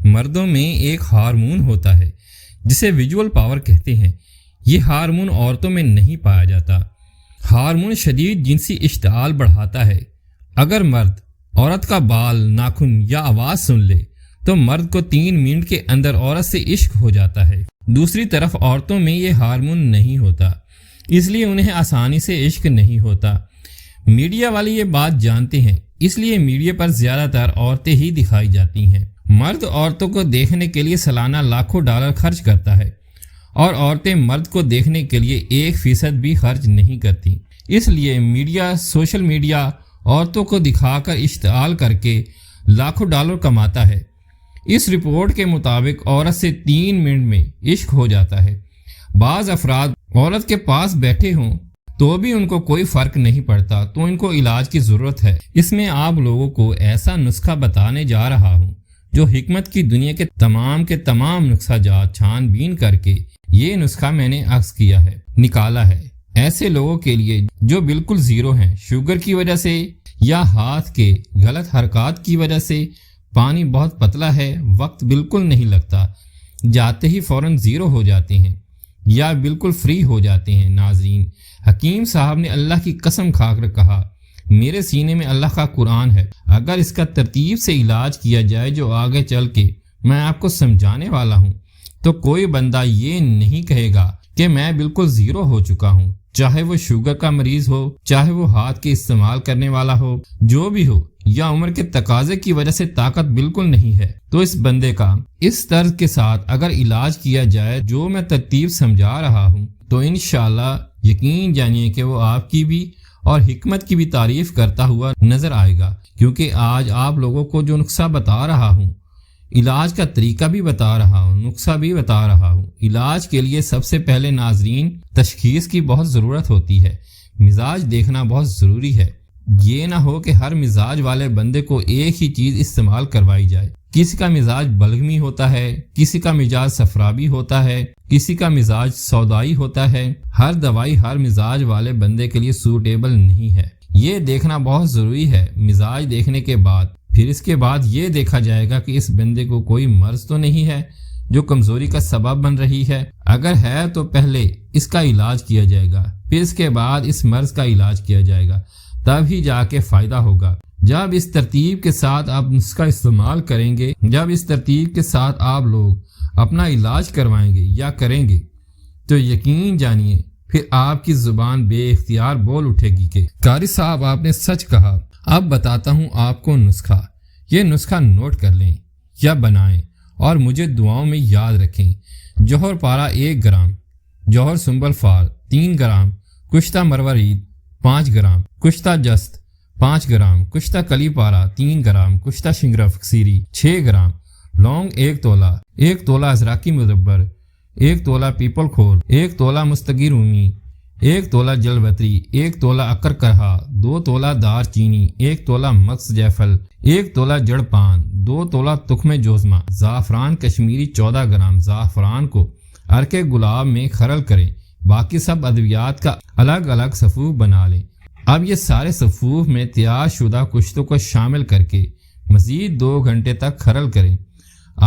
مردوں میں ایک ہارمون ہوتا ہے جسے ویژول پاور کہتے ہیں۔ یہ ہارمون عورتوں میں نہیں پایا جاتا۔ ہارمون شدید جنسی اشتعال بڑھاتا ہے۔ اگر مرد عورت کا بال، ناخن یا آواز سن لے تو مرد کو 3 منٹ کے اندر عورت سے عشق ہو جاتا ہے۔ دوسری طرف عورتوں میں یہ ہارمون نہیں ہوتا، اس لیے انہیں آسانی سے عشق نہیں ہوتا۔ میڈیا والے یہ بات جانتے ہیں، اس لیے میڈیا پر زیادہ تر عورتیں ہی دکھائی جاتی ہیں۔ مرد عورتوں کو دیکھنے کے لیے سالانہ لاکھوں ڈالر خرچ کرتا ہے اور عورتیں مرد کو دیکھنے کے لیے 1% بھی خرچ نہیں کرتی۔ اس لیے میڈیا، سوشل میڈیا عورتوں کو دکھا کر اشتعال کر کے لاکھوں ڈالر کماتا ہے۔ اس رپورٹ کے مطابق عورت سے 3 منٹ میں عشق ہو جاتا ہے۔ بعض افراد عورت کے پاس بیٹھے ہوں تو بھی ان کو کوئی فرق نہیں پڑتا، تو ان کو علاج کی ضرورت ہے۔ اس میں آپ لوگوں کو ایسا نسخہ بتانے جا رہا ہوں جو حکمت کی دنیا کے تمام نسخہ جات چھان بین کر کے یہ نسخہ میں نے عکس کیا ہے، نکالا ہے۔ ایسے لوگوں کے لیے جو بالکل زیرو ہیں، شوگر کی وجہ سے یا ہاتھ کے غلط حرکات کی وجہ سے، پانی بہت پتلا ہے، وقت بالکل نہیں لگتا، جاتے ہی فوراً زیرو ہو جاتے ہیں یا بالکل فری ہو جاتے ہیں۔ ناظرین، حکیم صاحب نے اللہ کی قسم کھا کر کہا، میرے سینے میں اللہ کا قرآن ہے، اگر اس کا ترتیب سے علاج کیا جائے جو آگے چل کے میں آپ کو سمجھانے والا ہوں، تو کوئی بندہ یہ نہیں کہے گا کہ میں بالکل زیرو ہو چکا ہوں، چاہے وہ شوگر کا مریض ہو، چاہے وہ ہاتھ کے استعمال کرنے والا ہو، جو بھی ہو، یا عمر کے تقاضے کی وجہ سے طاقت بالکل نہیں ہے۔ تو اس بندے کا اس طرز کے ساتھ اگر علاج کیا جائے جو میں ترتیب سمجھا رہا ہوں، تو انشاءاللہ یقین جانیے کہ وہ آپ کی بھی اور حکمت کی بھی تعریف کرتا ہوا نظر آئے گا، کیونکہ آج آپ لوگوں کو جو نسخہ بتا رہا ہوں، علاج کا طریقہ بھی بتا رہا ہوں، نسخہ بھی بتا رہا ہوں۔ علاج کے لیے سب سے پہلے ناظرین تشخیص کی بہت ضرورت ہوتی ہے، مزاج دیکھنا بہت ضروری ہے۔ یہ نہ ہو کہ ہر مزاج والے بندے کو ایک ہی چیز استعمال کروائی جائے۔ کسی کا مزاج بلغمی ہوتا ہے، کسی کا مزاج صفرابی ہوتا ہے، کسی کا مزاج سودائی ہوتا ہے۔ ہر دوائی ہر مزاج والے بندے کے لیے سوٹیبل نہیں ہے، یہ دیکھنا بہت ضروری ہے۔ مزاج دیکھنے کے بعد پھر اس کے بعد یہ دیکھا جائے گا کہ اس بندے کو کوئی مرض تو نہیں ہے جو کمزوری کا سبب بن رہی ہے۔ اگر ہے تو پہلے اس کا علاج کیا جائے گا، پھر اس کے بعد اس مرض کا علاج کیا جائے گا، تب ہی جا کے فائدہ ہوگا۔ جب اس ترتیب کے ساتھ آپ نسخہ استعمال کریں گے، جب اس ترتیب کے ساتھ آپ لوگ اپنا علاج کروائیں گے یا کریں گے، تو یقین جانیے پھر آپ کی زبان بے اختیار بول اٹھے گی کہ قاری صاحب آپ نے سچ کہا۔ اب بتاتا ہوں آپ کو نسخہ، یہ نسخہ نوٹ کر لیں یا بنائیں اور مجھے دعاؤں میں یاد رکھیں۔ جوہر پارا 1 گرام، جوہر سنبل فار 3 گرام، کشتہ مروارید 5 گرام، کشتہ جست 5 گرام، کشتہ کلی پارا 3 گرام، کشتہ شنگرف کسیری 6 گرام، لونگ 1 تولہ، 1 تولہ ازراکی مدبر، 1 تولہ پیپل کھول، 1 تولہ مستگی رومی، 1 تولہ جلوتری، 1 تولہ اکر کرہا، 2 تولہ دار چینی، 1 تولہ مغز جیفل، 1 تولہ جڑ پان، 2 تولہ تخم جوزمہ، زعفران کشمیری 14 گرام۔ زعفران کو عرق گلاب میں کھرل کریں، باقی سب ادویات کا الگ الگ صفوف بنا لیں۔ اب یہ سارے صفوف میں تیار شدہ کشتوں کو شامل کر کے مزید 2 گھنٹے تک کھرل کریں۔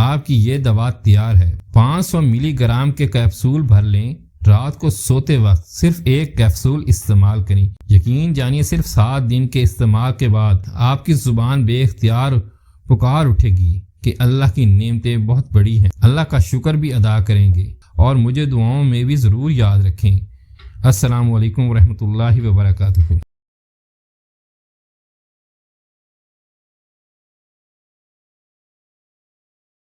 آپ کی یہ دوا تیار ہے۔ 500 ملی گرام کے کیپسول بھر لیں، رات کو سوتے وقت صرف 1 کیپسول استعمال کریں۔ یقین جانیے صرف 7 دن کے استعمال کے بعد آپ کی زبان بے اختیار پکار اٹھے گی کہ اللہ کی نعمتیں بہت بڑی ہیں، اللہ کا شکر بھی ادا کریں گے، اور مجھے دعاؤں میں بھی ضرور یاد رکھیں۔ السلام علیکم ورحمۃ اللہ وبرکاتہ۔